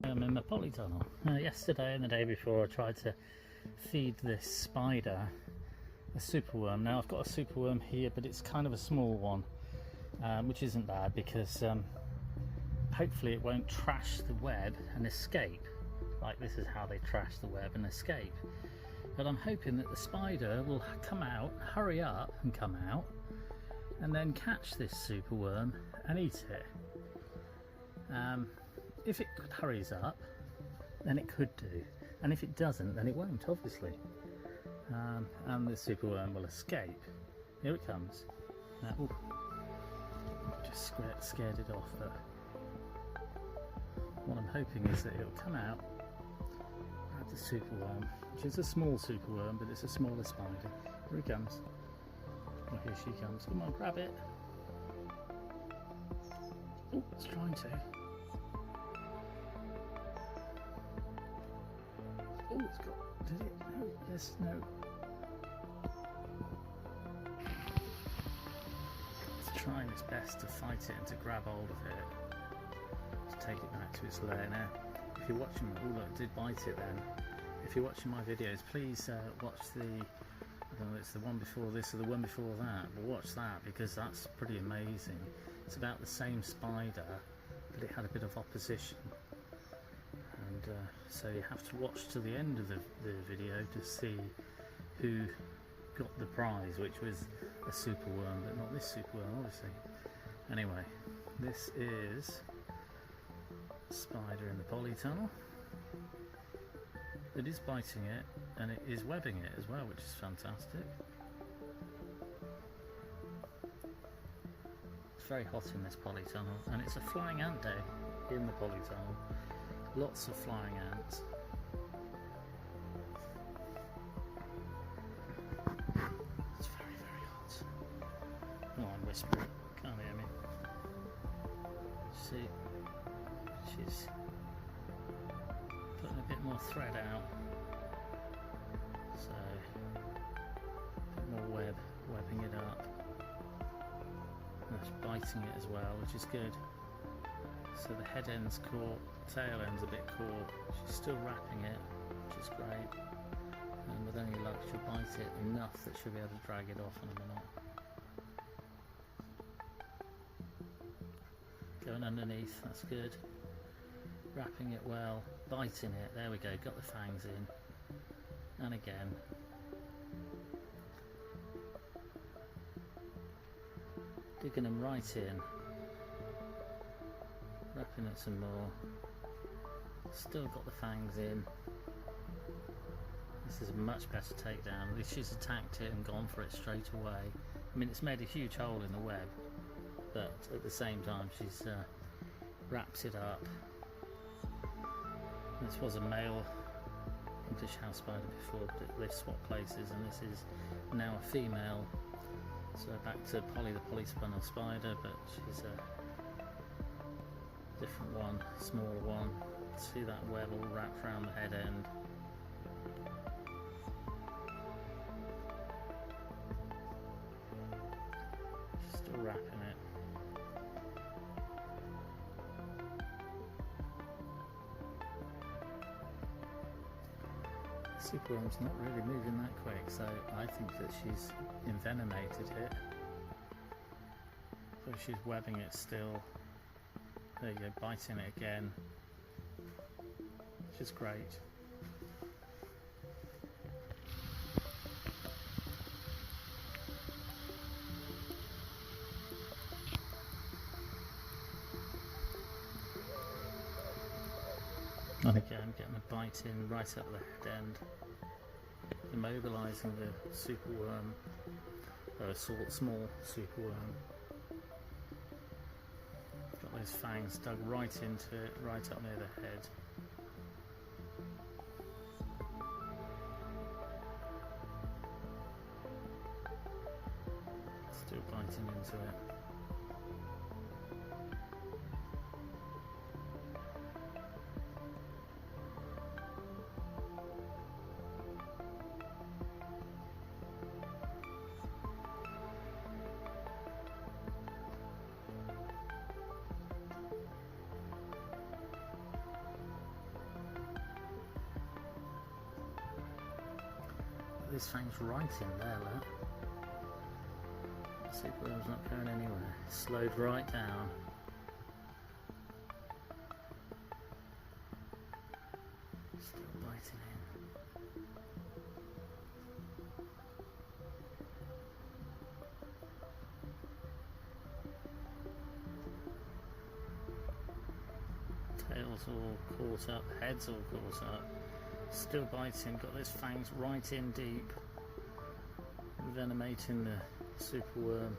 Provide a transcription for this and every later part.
I'm in the polytunnel. Yesterday and the day before I tried to feed this spider a superworm. Now I've got a superworm here, but it's kind of a small one, which isn't bad because hopefully it won't trash the web and escape. Like this is how they trash the web and escape. But I'm hoping that the spider will come out, hurry up and come out, and then catch this superworm and eat it. If it hurries up, then it could do, and if it doesn't, then it won't, obviously. And the superworm will escape. Here it comes. Ooh, just scared it off, but what I'm hoping is that it'll come out, grab the superworm, which is a small superworm, but it's a smaller spider. Here he comes. Oh, here she comes. Come on, grab it. Oh, it's trying to. Oh, it's got. Did it? No. Yes. No. It's trying its best to fight it and to grab hold of it, to take it back to its lair. Now, if you're watching, oh look, it did bite it then. If you're watching my videos, please watch the. I don't know, it's the one before this or the one before that, but watch that because that's pretty amazing. It's about the same spider, but it had a bit of opposition. And so you have to watch to the end of the video to see who got the prize, which was a superworm, but not this superworm, obviously. Anyway, this is a spider in the polytunnel. It is biting it, and it is webbing it as well, which is fantastic. It's very hot in this polytunnel, and it's a flying ant day in the polytunnel. Lots of flying ants. It's very, very hot. Oh, I'm whispering. Can't hear me. See, she's putting a bit more thread out. So, a bit more webbing it up. And it's biting it as well, which is good. So the head end's caught, tail end's a bit caught. She's still wrapping it, which is great. And with any luck, she'll bite it enough that she'll be able to drag it off in a minute. Going underneath, that's good. Wrapping it well, biting it, there we go, got the fangs in. And again. Digging them right in. Wrapping it some more. Still got the fangs in. This is a much better takedown. At least she's attacked it and gone for it straight away. I mean, it's made a huge hole in the web, but at the same time she's wrapped it up. This was a male English house spider before, but they've swapped places, and this is now a female. So back to Polly the polyspinal spider, but she's a different one, smaller one. See that web all wrapped around the head end. Still wrapping it. Superworm's not really moving that quick, so I think that she's envenomated it. So she's webbing it still. There you go, biting it again, which is great. And again, getting a bite in right up the head end, immobilising the superworm, or a small superworm. Got those fangs dug right into it, right up near the head. Still biting into it. This fang's right in there, look. The superworm's not going anywhere. Slowed right down. Still biting in. Tails all caught up, heads all caught up. Still biting, got those fangs right in deep. Venomating the superworm.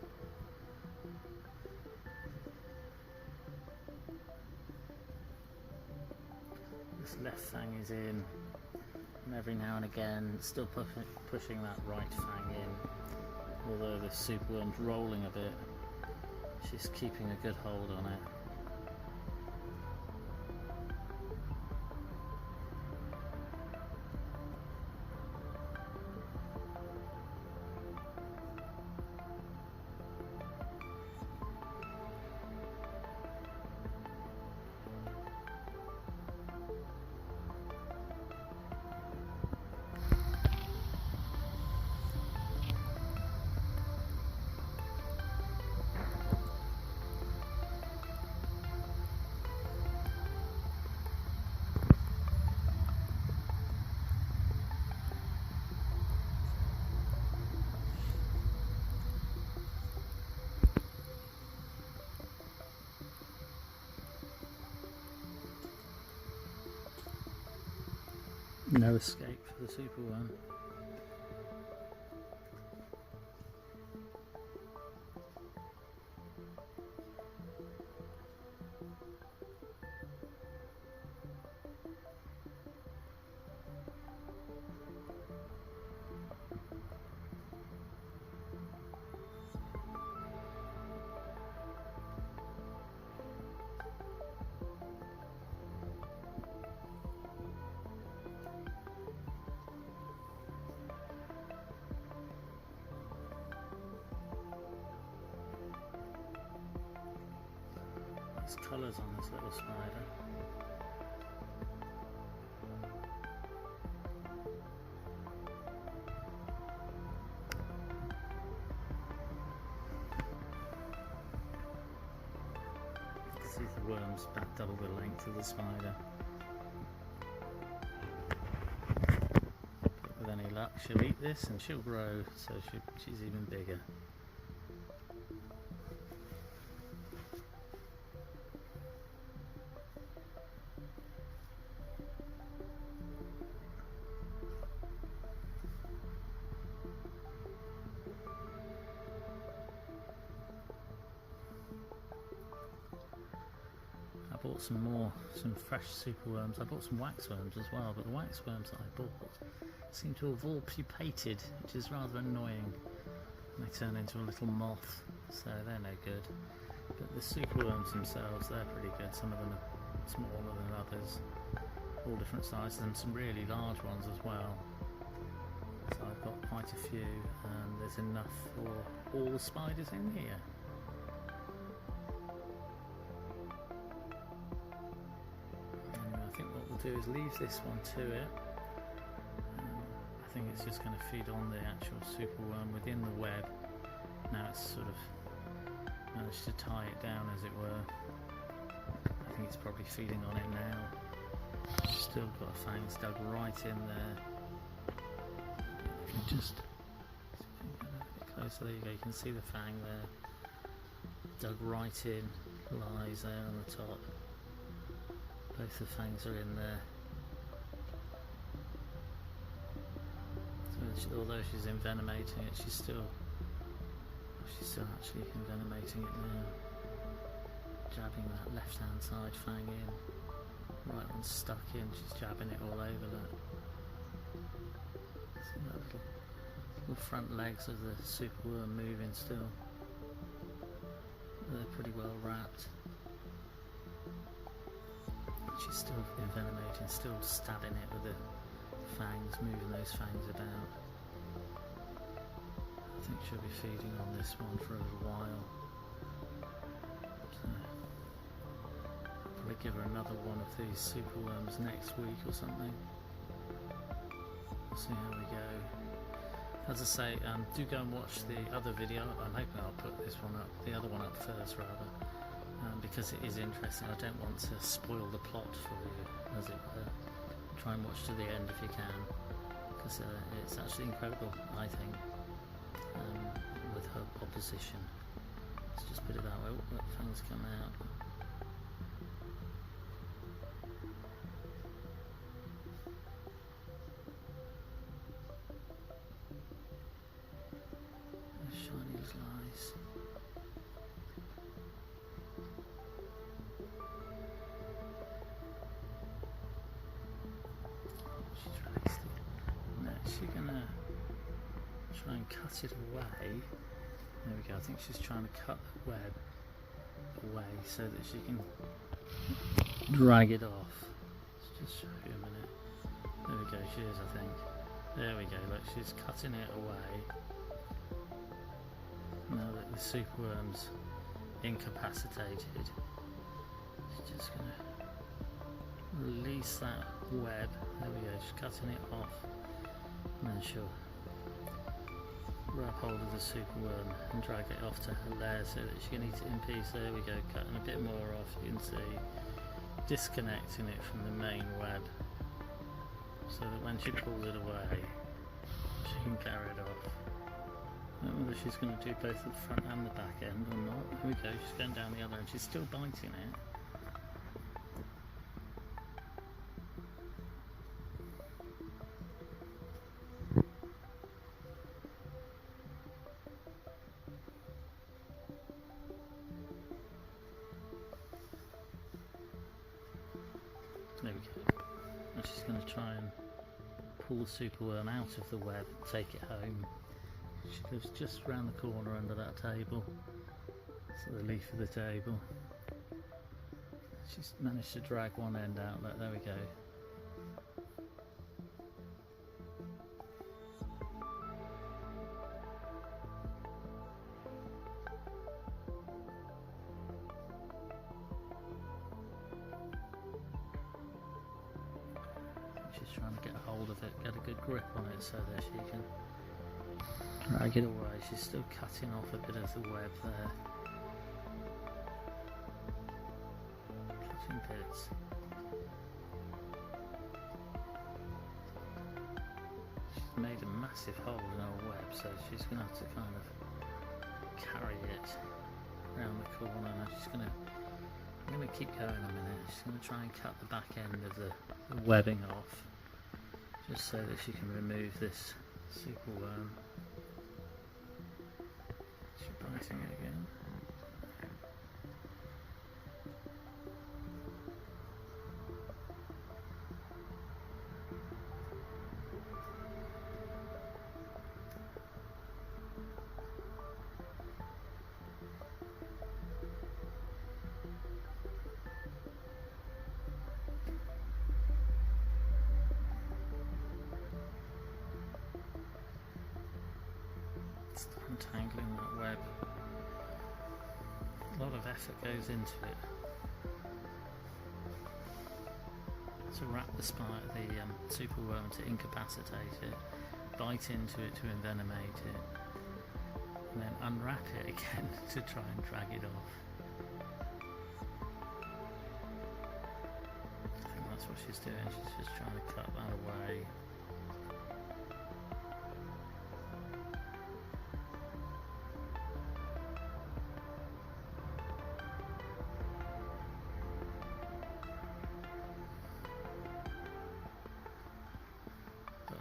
This left fang is in, and every now and again still pushing that right fang in. Although the superworm's rolling a bit, she's keeping a good hold on it. No escape for the superworm. There's colours on this little spider. You can see the worm's about double the length of the spider. But with any luck she'll eat this and she'll grow, so she's even bigger. I bought some fresh superworms. I bought some waxworms as well, but the waxworms that I bought seem to have all pupated, which is rather annoying. They turn into a little moth, so they're no good. But the superworms themselves, they're pretty good. Some of them are smaller than others, all different sizes, and some really large ones as well. So I've got quite a few, and there's enough for all the spiders in here. Do is leave this one to it. I think it's just going to feed on the actual superworm within the web. Now it's sort of managed to tie it down, as it were. I think it's probably feeding on it now. Still got fangs dug right in there. If you just get a bit closer, there you go. You can see the fang there, dug right in, lies there on the top. Both the fangs are in there. So although she's envenomating it, she's still actually envenomating it now. Jabbing that left-hand side fang in. Right one's stuck in. She's jabbing it all over that. See that little front legs of the superworm moving still. They're pretty well wrapped. She's still envenomating, still stabbing it with the fangs, moving those fangs about. I think she'll be feeding on this one for a little while. So I'll probably give her another one of these superworms next week or something. We'll see how we go. as I say, do go and watch the other video. I'm hoping I'll put this one up, the other one up first rather, because it is interesting. I don't want to spoil the plot for you, as it were. Try and watch to the end if you can, because it's actually incredible, I think, with her opposition. Let's just put it that way. Oh, that thing's come out. Shiny as lice. She's released it. Now is she gonna try and cut it away? There we go. I think she's trying to cut the web away so that she can drag it off. Let's just show you a minute. There we go. She is, I think. There we go. Look, she's cutting it away. Now that the superworm's incapacitated, she's just going to release that web. There we go. She's cutting it off, and then she'll grab hold of the superworm and drag it off to her lair so that she can eat it in peace. There we go, cutting a bit more off, you can see, disconnecting it from the main web so that when she pulls it away she can carry it off. I don't know whether she's going to do both the front and the back end or not. There we go, she's going down the other end, she's still biting it. There we go. And she's going to try and pull the superworm out of the web and take it home. She lives just round the corner under that table. It's the leaf of the table. She's managed to drag one end out. Look, there we go. She's trying to get a hold of it, get a good grip on it so that she can drag it away. She's still cutting off a bit of the web there. Cutting bits. She's made a massive hole in her web, so she's going to have to kind of carry it around the corner. Now I'm going to keep going a minute. She's going to try and cut the back end of the webbing off, just so that she can remove this superworm. She's biting it again. Untangling that web. A lot of effort goes into it to wrap the spine of the superworm, to incapacitate it, bite into it to envenomate it, and then unwrap it again to try and drag it off. I think that's what she's doing. She's just trying to cut that away.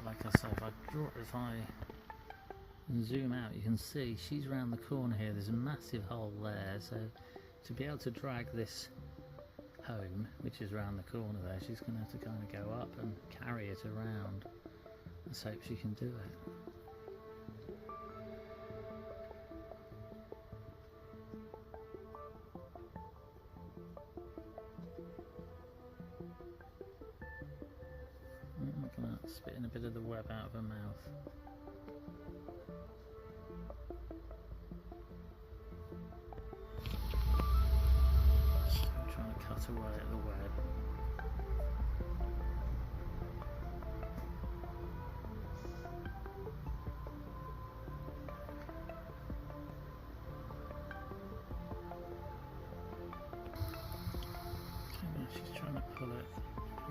Like I say, if I zoom out, you can see she's round the corner here. There's a massive hole there, so to be able to drag this home, which is round the corner there, she's going to have to kind of go up and carry it around. Let's hope she can do it. Look at that, spitting a bit of the web out of her mouth. I'm trying to cut away at the web.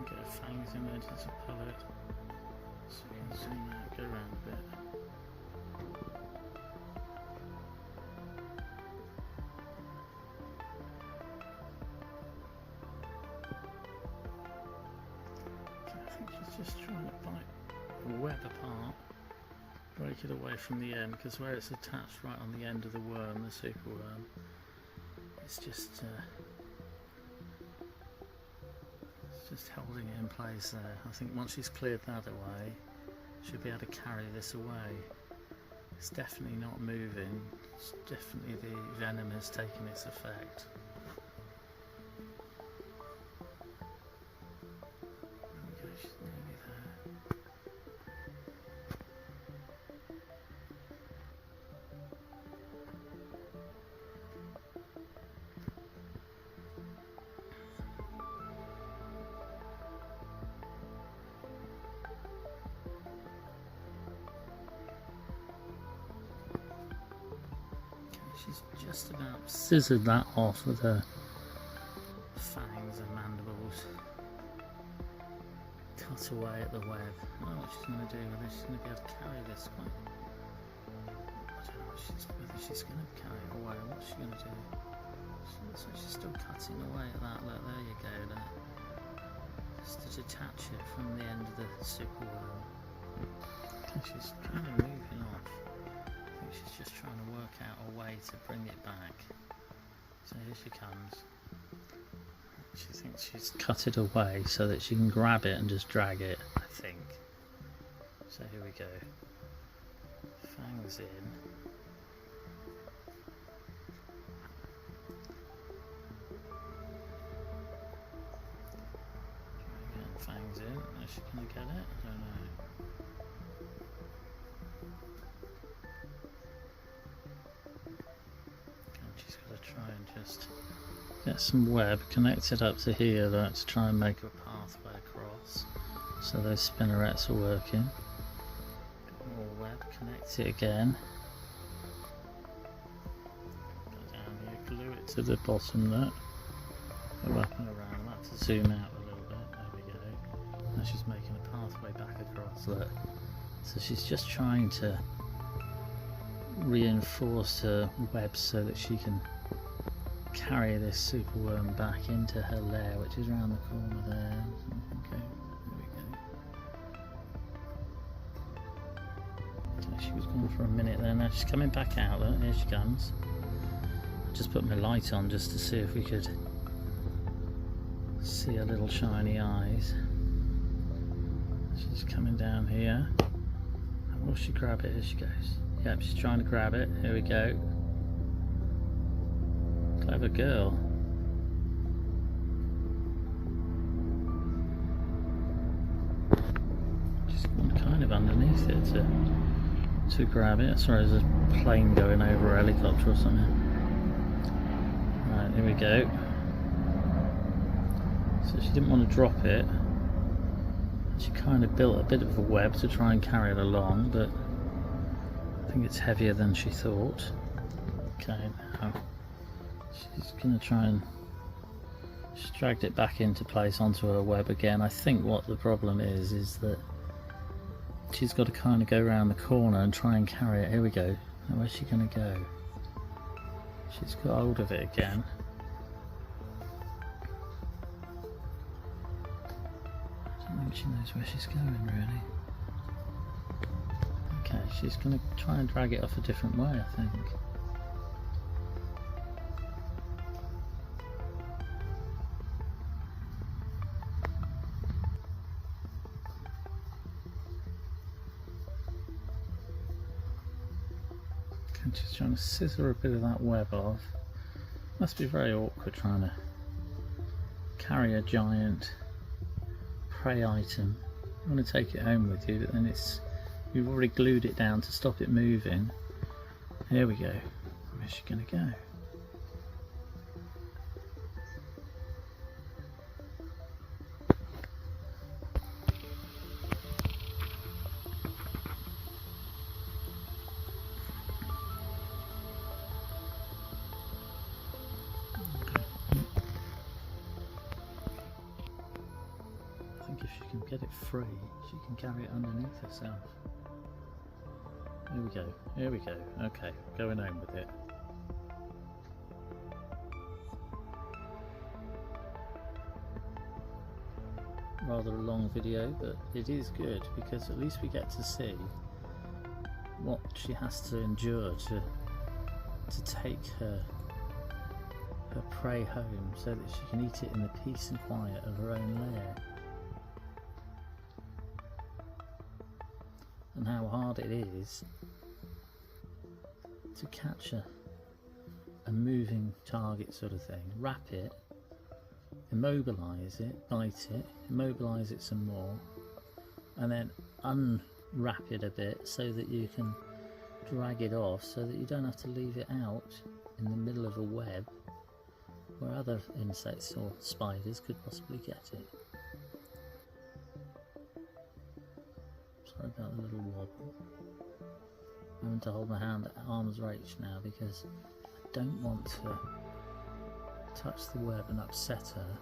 go fangs in there just to pull it. So we can zoom out, go around a bit. Okay, I think she's just trying to bite the web apart, break it away from the end, because where it's attached right on the end of the worm, the superworm, it's just holding it in place there. I think once she's cleared that away, she'll be able to carry this away. It's definitely not moving. It's definitely the venom has taken its effect. There we go, she's nearly there. She's just about scissored that off with her fangs and mandibles. Cut away at the web. I don't know what she's going to do with this. She's going to be able to carry this quite. I don't know whether she's going to carry it away or what she's going to do. She looks like she's still cutting away at that. Look, there you go. Look. Just to detach it from the end of the superworm. Okay, she's kind of moving off. She's just trying to work out a way to bring it back. So here she comes. She thinks she's cut it away so that she can grab it and just drag it, I think. So here we go. Fangs in. Again, fangs in. Is she going to get it? I don't know. Try and just get some web connected up to here to try and make a pathway across so those spinnerets are working. More web, connect it again. Go down here, glue it to the bottom there. Go up and around. I have to zoom out a little bit. There we go. Now she's making a pathway back across. Look. So she's just trying to reinforce her web so that she can carry this superworm back into her lair, which is around the corner there. Okay, there we go. Okay, she was gone for a minute there, now she's coming back out. Look, here she comes. Just put my light on just to see if we could see her little shiny eyes. She's coming down here. And will she grab it? Here she goes. Yep, she's trying to grab it. Here we go. Clever girl. She's gone kind of underneath it to grab it. Sorry, there's a plane going over, a helicopter or something. Right, here we go. So she didn't want to drop it. She kind of built a bit of a web to try and carry it along, but I think it's heavier than she thought. Okay, now she's going to try and she's dragged it back into place onto her web again. I think what the problem is that she's got to kind of go around the corner and try and carry it. Here we go. Now where's she going to go? She's got hold of it again. I don't think she knows where she's going really. Okay, she's going to try and drag it off a different way, I think. Okay, she's trying to scissor a bit of that web off. Must be very awkward trying to carry a giant prey item. You want to take it home with you, but then you've already glued it down to stop it moving. Here we go. Where's she going to go? think if she can get it free, she can carry it underneath herself. Here we go, here we go. Okay, going home with it. Rather a long video, but it is good because at least we get to see what she has to endure to take her prey home so that she can eat it in the peace and quiet of her own lair. And how hard it is to catch a moving target sort of thing, wrap it, immobilise it, bite it, immobilise it some more, and then unwrap it a bit so that you can drag it off so that you don't have to leave it out in the middle of a web where other insects or spiders could possibly get it. Sorry about the little wobble. I'm having to hold my hand at arm's reach now because I don't want to touch the web and upset her.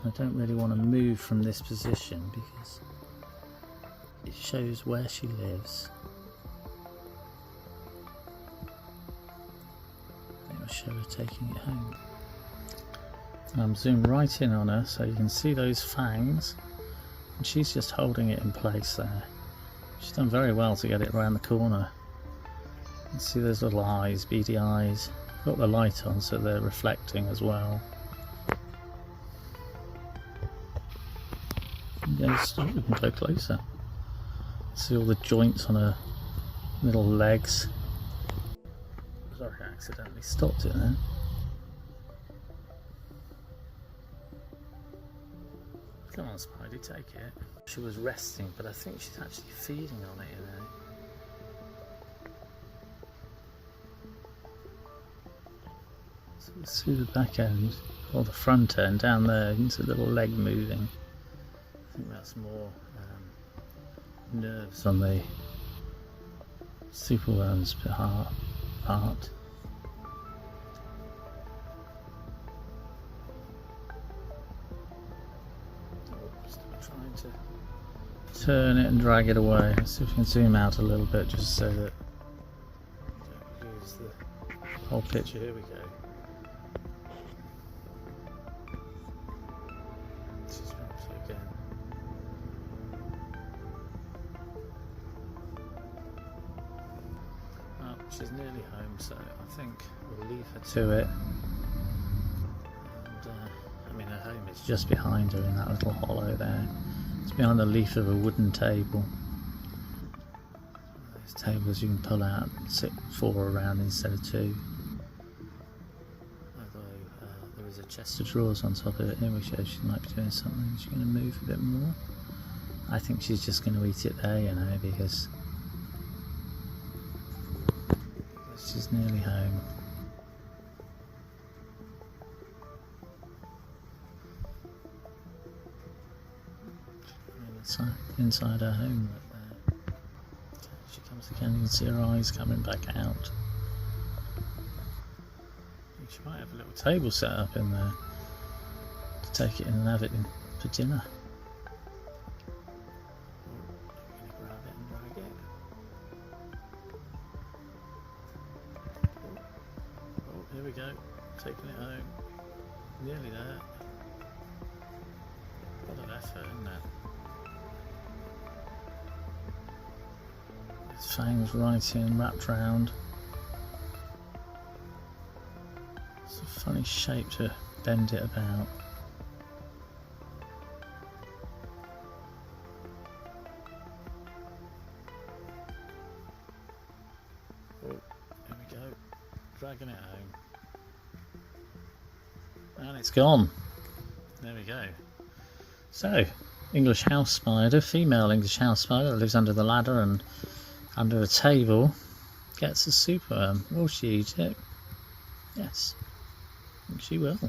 And I don't really want to move from this position because it shows where she lives. I think I'll show her taking it home. And I'm zoomed right in on her so you can see those fangs, and she's just holding it in place there. She's done very well to get it around the corner. You can see those little eyes, beady eyes. Got the light on so they're reflecting as well. Yes, we can go closer. See all the joints on her little legs. Sorry, I accidentally stopped it then. Come on, Spidey, take it. She was resting, but I think she's actually feeding on it, you know. So you see the back end, or the front end down there, you can see the little leg moving. I think that's more nerves on the Superworm's part. Trying to turn it and drag it away. Let's see if we can zoom out a little bit just so that we don't lose the whole picture. Here we go. This is right again. Well, she's nearly home, so I think we'll leave her to it. I mean, her home is just behind her in that little hollow there. It's behind the leaf of a wooden table. Those tables you can pull out and sit 4 around instead of 2. Although there is a chest of drawers on top of it here, which shows she might be doing something. She's going to move a bit more. I think she's just going to eat it there, you know, because she's nearly home. Inside her home right there. She comes again, you can see her eyes coming back out. She might have a little table set up in there to take it in and have it for dinner. I'm going to grab it and drag it. Oh, here we go, taking it home. Nearly there. What an effort, isn't it? Fangs right in, wrapped round. It's a funny shape to bend it about. Oh, here we go. Dragging it home. And it's gone. There we go. So, English house spider, female English house spider that lives under the ladder and under a table, gets a superworm. Will she eat it? Yes, I think she will.